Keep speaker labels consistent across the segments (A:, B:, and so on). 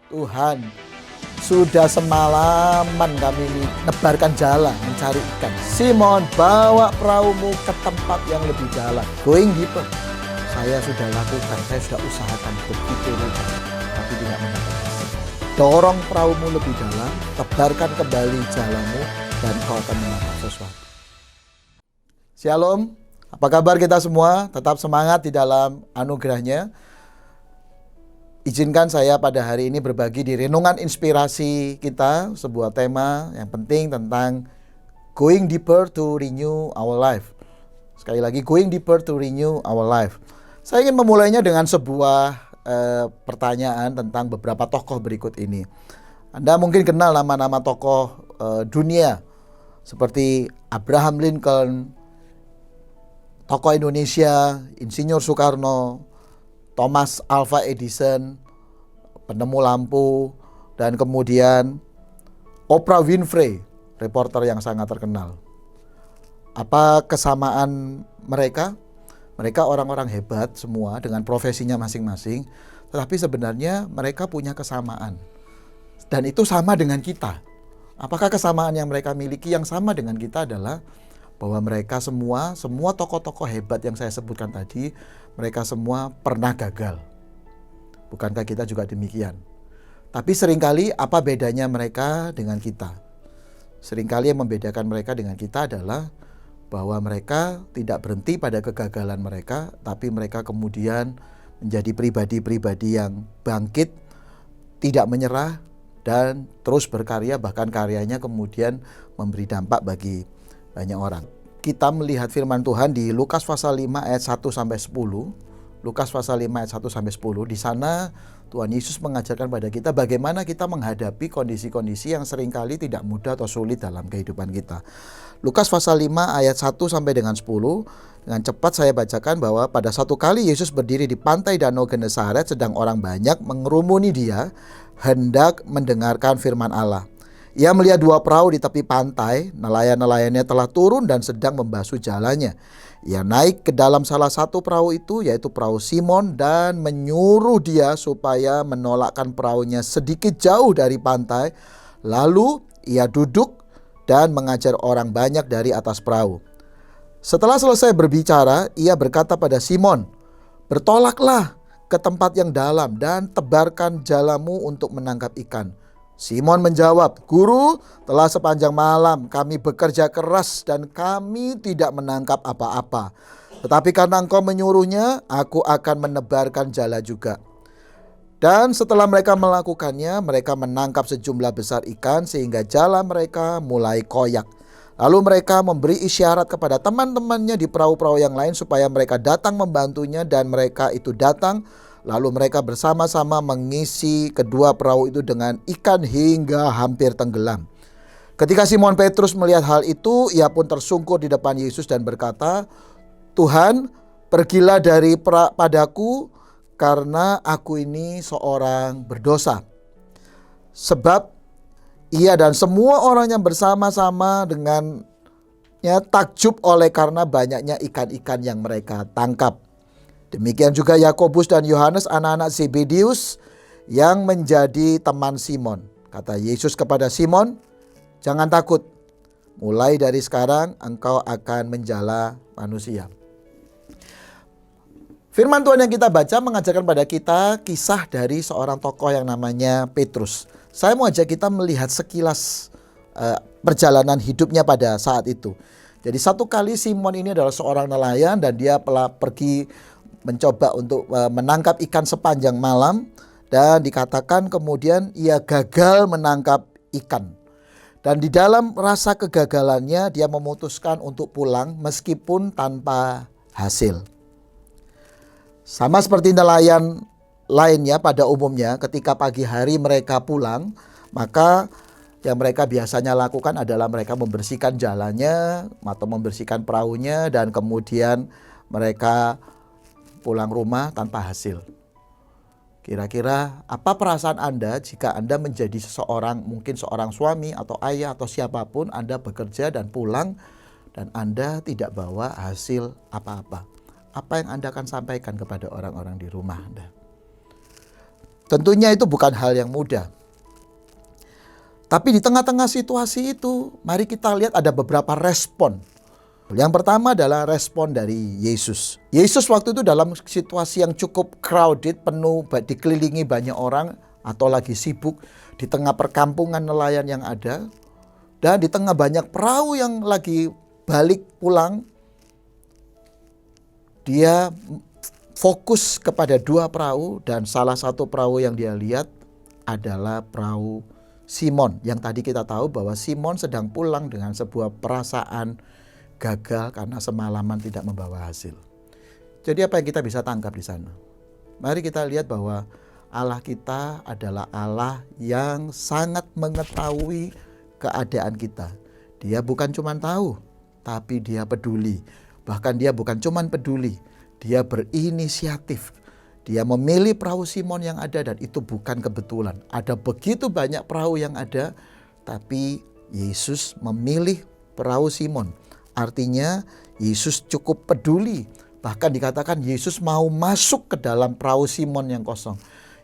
A: Tuhan, sudah semalaman kami nebarkan jalan mencari ikan. Simon, bawa perahumu ke tempat yang lebih dalam. Going deeper. Saya sudah lakukan, saya sudah usahakan begitu rupa, tapi tidak mendapat hasil. Dorong perahumu lebih dalam, tebarkan kembali jalanmu, dan kau akan mendapat sesuatu. Shalom, apa kabar kita semua? Tetap semangat di dalam anugerahnya. Izinkan saya pada hari ini berbagi di renungan inspirasi kita, sebuah tema yang penting tentang going deeper to renew our life. Sekali lagi, going deeper to renew our life. Saya ingin memulainya dengan sebuah pertanyaan tentang beberapa tokoh berikut ini. Anda mungkin kenal nama-nama tokoh dunia seperti Abraham Lincoln, tokoh Indonesia, Insinyur Soekarno, Thomas Alva Edison, penemu lampu, dan kemudian Oprah Winfrey, reporter yang sangat terkenal. Apa kesamaan mereka? Mereka orang-orang hebat semua dengan profesinya masing-masing, tetapi sebenarnya mereka punya kesamaan. Dan itu sama dengan kita. Apakah kesamaan yang mereka miliki yang sama dengan kita adalah bahwa mereka semua tokoh-tokoh hebat yang saya sebutkan tadi, mereka semua pernah gagal. Bukankah kita juga demikian? Tapi seringkali apa bedanya mereka dengan kita? Seringkali yang membedakan mereka dengan kita adalah bahwa mereka tidak berhenti pada kegagalan mereka, tapi mereka kemudian menjadi pribadi-pribadi yang bangkit, tidak menyerah, dan terus berkarya, bahkan karyanya kemudian memberi dampak bagi banyak orang. Kita melihat firman Tuhan di Lukas pasal 5 ayat 1 sampai 10. Lukas pasal 5 ayat 1 sampai 10. Di sana Tuhan Yesus mengajarkan pada kita bagaimana kita menghadapi kondisi-kondisi yang seringkali tidak mudah atau sulit dalam kehidupan kita. Lukas pasal 5 ayat 1 sampai dengan 10. Dengan cepat saya bacakan bahwa pada satu kali Yesus berdiri di pantai Danau Genesaret, sedang orang banyak mengerumuni dia hendak mendengarkan firman Allah. Ia melihat dua perahu di tepi pantai, nelayan-nelayannya telah turun dan sedang membasuh jalannya. Ia naik ke dalam salah satu perahu itu, yaitu perahu Simon, dan menyuruh dia supaya menolakkan perahunya sedikit jauh dari pantai. Lalu ia duduk dan mengajar orang banyak dari atas perahu. Setelah selesai berbicara, ia berkata pada Simon, "Bertolaklah ke tempat yang dalam dan tebarkan jalamu untuk menangkap ikan." Simon menjawab, "Guru, telah sepanjang malam kami bekerja keras dan kami tidak menangkap apa-apa. Tetapi karena engkau menyuruhnya, aku akan menebarkan jala juga." Dan setelah mereka melakukannya, mereka menangkap sejumlah besar ikan sehingga jala mereka mulai koyak. Lalu mereka memberi isyarat kepada teman-temannya di perahu-perahu yang lain supaya mereka datang membantunya, dan mereka itu datang. Lalu mereka bersama-sama mengisi kedua perahu itu dengan ikan hingga hampir tenggelam. Ketika Simon Petrus melihat hal itu, ia pun tersungkur di depan Yesus dan berkata, "Tuhan, pergilah padaku karena aku ini seorang berdosa." Sebab ia dan semua orang yang bersama-sama dengannya takjub oleh karena banyaknya ikan-ikan yang mereka tangkap. Demikian juga Yakobus dan Yohanes, anak-anak Zebedeus, yang menjadi teman Simon. Kata Yesus kepada Simon, "Jangan takut, mulai dari sekarang engkau akan menjala manusia." Firman Tuhan yang kita baca mengajarkan pada kita kisah dari seorang tokoh yang namanya Petrus. Saya mau ajak kita melihat sekilas perjalanan hidupnya pada saat itu. Jadi satu kali Simon ini adalah seorang nelayan dan dia pergi mencoba untuk menangkap ikan sepanjang malam, dan dikatakan kemudian ia gagal menangkap ikan. Dan di dalam rasa kegagalannya dia memutuskan untuk pulang meskipun tanpa hasil. Sama seperti nelayan lainnya pada umumnya, ketika pagi hari mereka pulang, maka yang mereka biasanya lakukan adalah mereka membersihkan jalannya atau membersihkan perahunya, dan kemudian mereka pulang rumah tanpa hasil. Kira-kira apa perasaan Anda jika Anda menjadi seseorang, mungkin seorang suami atau ayah atau siapapun, Anda bekerja dan pulang dan Anda tidak bawa hasil apa-apa? Apa yang Anda akan sampaikan kepada orang-orang di rumah Anda? Tentunya itu bukan hal yang mudah. Tapi di tengah-tengah situasi itu, mari kita lihat ada beberapa respon. Yang pertama adalah respon dari Yesus. Yesus waktu itu dalam situasi yang cukup crowded, penuh, dikelilingi banyak orang, atau lagi sibuk di tengah perkampungan nelayan yang ada, dan di tengah banyak perahu yang lagi balik pulang, dia fokus kepada dua perahu, dan salah satu perahu yang dia lihat adalah perahu Simon. Yang tadi kita tahu bahwa Simon sedang pulang dengan sebuah perasaan gagal karena semalaman tidak membawa hasil. Jadi apa yang kita bisa tangkap di sana? Mari kita lihat bahwa Allah kita adalah Allah yang sangat mengetahui keadaan kita. Dia bukan cuma tahu, tapi dia peduli. Bahkan dia bukan cuma peduli, dia berinisiatif. Dia memilih perahu Simon yang ada, dan itu bukan kebetulan. Ada begitu banyak perahu yang ada, tapi Yesus memilih perahu Simon. Artinya Yesus cukup peduli. Bahkan dikatakan Yesus mau masuk ke dalam perahu Simon yang kosong.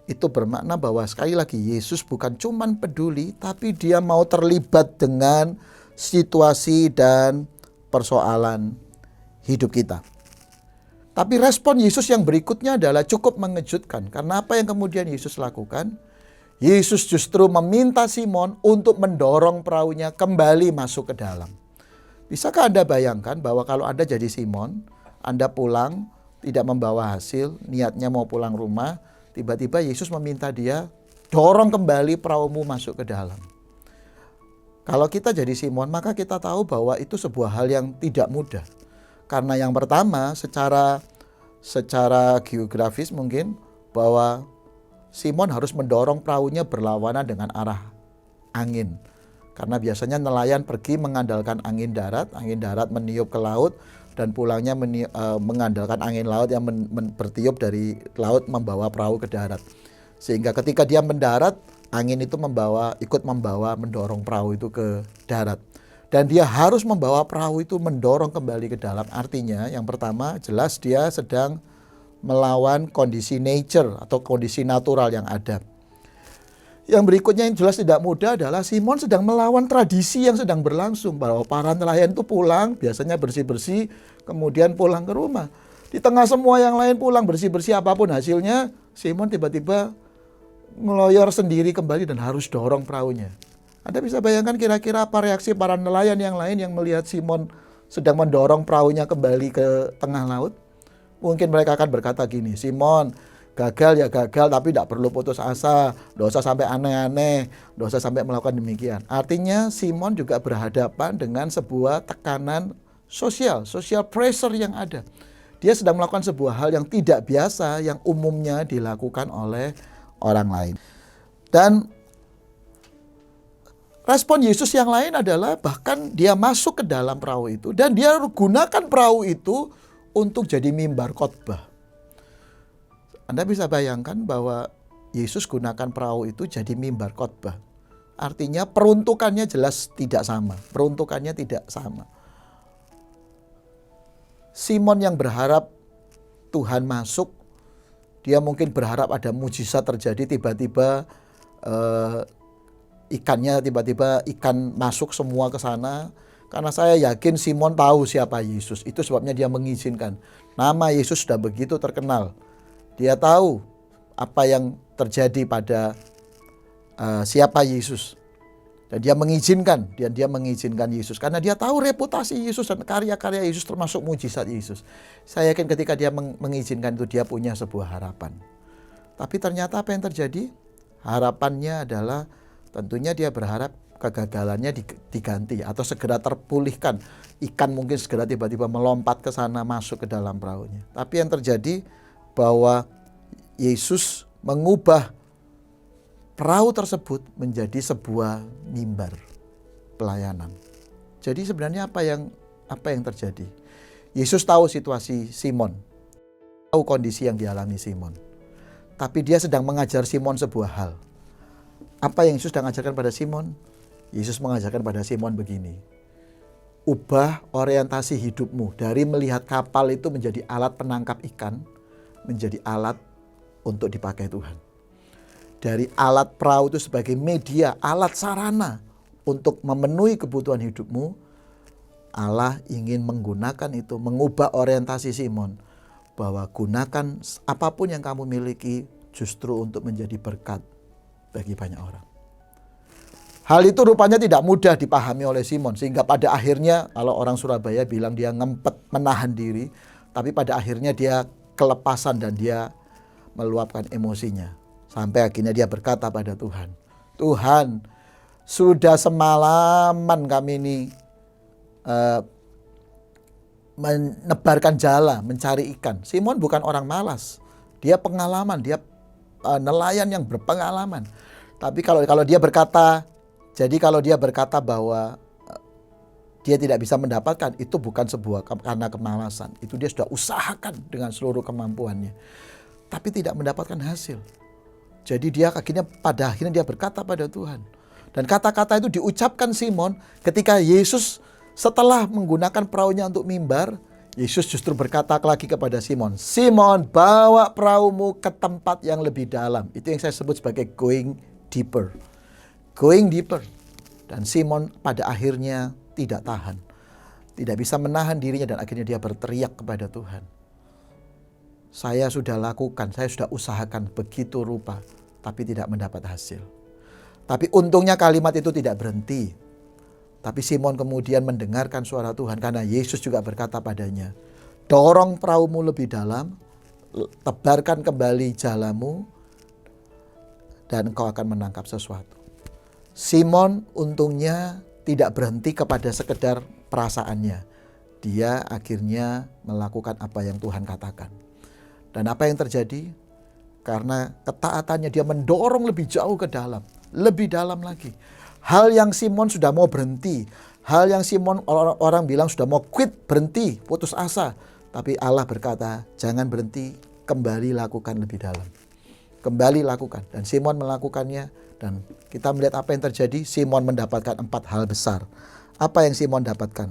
A: Itu bermakna bahwa sekali lagi Yesus bukan cuma peduli, tapi dia mau terlibat dengan situasi dan persoalan hidup kita. Tapi respon Yesus yang berikutnya adalah cukup mengejutkan. Karena apa yang kemudian Yesus lakukan? Yesus justru meminta Simon untuk mendorong perahunya kembali masuk ke dalam. Bisakah Anda bayangkan bahwa kalau Anda jadi Simon, Anda pulang, tidak membawa hasil, niatnya mau pulang rumah, tiba-tiba Yesus meminta dia, dorong kembali perahumu masuk ke dalam. Kalau kita jadi Simon, maka kita tahu bahwa itu sebuah hal yang tidak mudah. Karena yang pertama, secara geografis mungkin, bahwa Simon harus mendorong perahunya berlawanan dengan arah angin. Karena biasanya nelayan pergi mengandalkan angin darat meniup ke laut, dan pulangnya mengandalkan angin laut yang bertiup dari laut membawa perahu ke darat. Sehingga ketika dia mendarat, angin itu ikut membawa mendorong perahu itu ke darat. Dan dia harus membawa perahu itu mendorong kembali ke dalam. Artinya yang pertama jelas dia sedang melawan kondisi nature atau kondisi natural yang ada. Yang berikutnya yang jelas tidak mudah adalah Simon sedang melawan tradisi yang sedang berlangsung. Bahwa para nelayan itu pulang, biasanya bersih-bersih, kemudian pulang ke rumah. Di tengah semua yang lain pulang bersih-bersih apapun hasilnya, Simon tiba-tiba ngeloyor sendiri kembali dan harus dorong perahunya. Anda bisa bayangkan kira-kira apa reaksi para nelayan yang lain yang melihat Simon sedang mendorong perahunya kembali ke tengah laut? Mungkin mereka akan berkata gini, Simon, gagal ya gagal, tapi tidak perlu putus asa, tidak usah sampai aneh-aneh, tidak usah sampai melakukan demikian. Artinya Simon juga berhadapan dengan sebuah tekanan social pressure yang ada. Dia sedang melakukan sebuah hal yang tidak biasa, yang umumnya dilakukan oleh orang lain. Dan respon Yesus yang lain adalah bahkan dia masuk ke dalam perahu itu, dan dia gunakan perahu itu untuk jadi mimbar khotbah. Anda bisa bayangkan bahwa Yesus gunakan perahu itu jadi mimbar khotbah. Artinya peruntukannya jelas tidak sama. Peruntukannya tidak sama. Simon yang berharap Tuhan masuk, dia mungkin berharap ada mujizat terjadi, tiba-tiba ikan masuk semua ke sana. Karena saya yakin Simon tahu siapa Yesus. Itu sebabnya dia mengizinkan. Nama Yesus sudah begitu terkenal. Dia tahu apa yang terjadi pada siapa Yesus. Dan dia mengizinkan Yesus. Karena dia tahu reputasi Yesus dan karya-karya Yesus termasuk mujizat Yesus. Saya yakin ketika dia mengizinkan itu dia punya sebuah harapan. Tapi ternyata apa yang terjadi? Harapannya adalah tentunya dia berharap kegagalannya diganti atau segera terpulihkan. Ikan mungkin segera tiba-tiba melompat ke sana masuk ke dalam perahunya. Tapi yang terjadi bahwa Yesus mengubah perahu tersebut menjadi sebuah mimbar pelayanan. Jadi sebenarnya apa yang terjadi? Yesus tahu situasi Simon, tahu kondisi yang dialami Simon. Tapi dia sedang mengajar Simon sebuah hal. Apa yang Yesus sedang ajarkan pada Simon? Yesus mengajarkan pada Simon begini. Ubah orientasi hidupmu dari melihat kapal itu menjadi alat penangkap ikan, menjadi alat untuk dipakai Tuhan. dari alat perahu itu sebagai media, alat sarana untuk memenuhi kebutuhan hidupmu, Allah ingin menggunakan itu, mengubah orientasi Simon, bahwa gunakan apapun yang kamu miliki justru untuk menjadi berkat bagi banyak orang. Hal itu rupanya tidak mudah dipahami oleh Simon, sehingga pada akhirnya kalau orang Surabaya bilang dia ngempet menahan diri, tapi pada akhirnya dia kelepasan dan dia meluapkan emosinya. Sampai akhirnya dia berkata pada Tuhan, Tuhan, sudah semalaman kami ini menebarkan jala, mencari ikan. Simon bukan orang malas, dia pengalaman, dia nelayan yang berpengalaman. Tapi kalau dia berkata, jadi kalau dia berkata bahwa dia tidak bisa mendapatkan, itu bukan sebuah karena kemalasan. Itu dia sudah usahakan dengan seluruh kemampuannya, tapi tidak mendapatkan hasil. Jadi pada akhirnya dia berkata pada Tuhan. Dan kata-kata itu diucapkan Simon ketika Yesus setelah menggunakan perahunya untuk mimbar, Yesus justru berkata lagi kepada Simon, Simon, bawa perahumu ke tempat yang lebih dalam. Itu yang saya sebut sebagai going deeper. Going deeper. Dan Simon pada akhirnya tidak tahan. Tidak bisa menahan dirinya dan akhirnya dia berteriak kepada Tuhan. Saya sudah lakukan, saya sudah usahakan begitu rupa, tapi tidak mendapat hasil. Tapi untungnya kalimat itu tidak berhenti. Tapi Simon kemudian mendengarkan suara Tuhan karena Yesus juga berkata padanya, dorong perahumu lebih dalam, tebarkan kembali jalamu, dan engkau akan menangkap sesuatu. Simon untungnya tidak berhenti kepada sekedar perasaannya. Dia akhirnya melakukan apa yang Tuhan katakan. Dan apa yang terjadi? Karena ketaatannya dia mendorong lebih jauh ke dalam, lebih dalam lagi. Hal yang Simon sudah mau berhenti, hal yang Simon orang bilang sudah mau quit, berhenti, putus asa. Tapi Allah berkata, jangan berhenti, kembali lakukan lebih dalam. Kembali lakukan. Dan Simon melakukannya. Dan kita melihat apa yang terjadi. Simon mendapatkan 4 hal besar. Apa yang Simon dapatkan?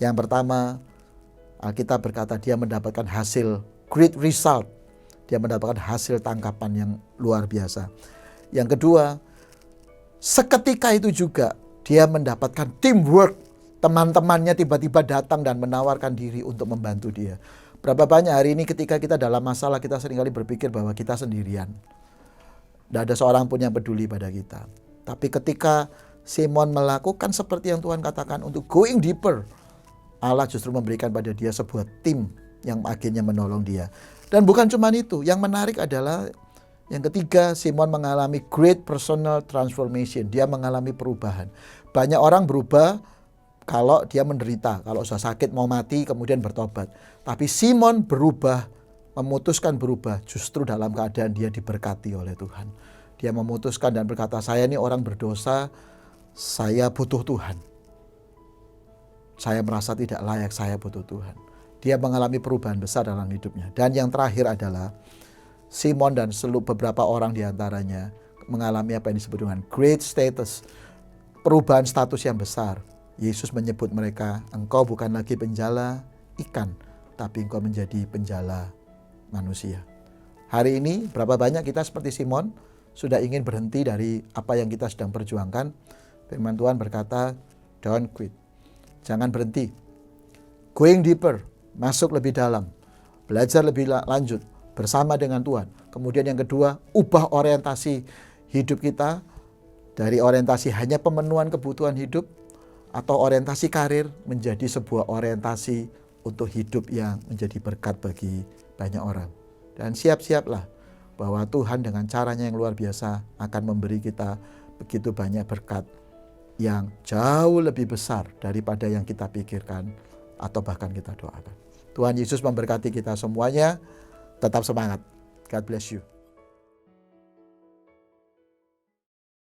A: Yang pertama, Alkitab berkata dia mendapatkan hasil great result. Dia mendapatkan hasil tangkapan yang luar biasa. Yang kedua, seketika itu juga dia mendapatkan teamwork. Teman-temannya tiba-tiba datang dan menawarkan diri untuk membantu dia. Berapa banyak hari ini ketika kita dalam masalah, kita seringkali berpikir bahwa kita sendirian. Tidak ada seorang pun yang peduli pada kita. Tapi ketika Simon melakukan seperti yang Tuhan katakan untuk going deeper, Allah justru memberikan pada dia sebuah tim yang akhirnya menolong dia. Dan bukan cuma itu, yang menarik adalah yang ketiga, Simon mengalami great personal transformation. Dia mengalami perubahan. Banyak orang berubah kalau dia menderita, kalau sudah sakit mau mati kemudian bertobat. Tapi Simon berubah, memutuskan berubah justru dalam keadaan dia diberkati oleh Tuhan. Dia memutuskan dan berkata, saya ini orang berdosa, saya butuh Tuhan. Saya merasa tidak layak, saya butuh Tuhan. Dia mengalami perubahan besar dalam hidupnya. Dan yang terakhir adalah Simon dan beberapa orang diantaranya mengalami apa yang disebut dengan great status. Perubahan status yang besar. Yesus menyebut mereka, engkau bukan lagi penjala ikan, tapi engkau menjadi penjala manusia. Hari ini berapa banyak kita seperti Simon sudah ingin berhenti dari apa yang kita sedang perjuangkan. Firman Tuhan berkata, don't quit. Jangan berhenti. Going deeper, masuk lebih dalam. Belajar lebih lanjut bersama dengan Tuhan. Kemudian yang kedua, ubah orientasi hidup kita dari orientasi hanya pemenuhan kebutuhan hidup atau orientasi karir menjadi sebuah orientasi untuk hidup yang menjadi berkat bagi banyak orang. Dan siap-siaplah bahwa Tuhan dengan caranya yang luar biasa akan memberi kita begitu banyak berkat yang jauh lebih besar daripada yang kita pikirkan atau bahkan kita doakan. Tuhan Yesus memberkati kita semuanya. Tetap semangat. God bless you.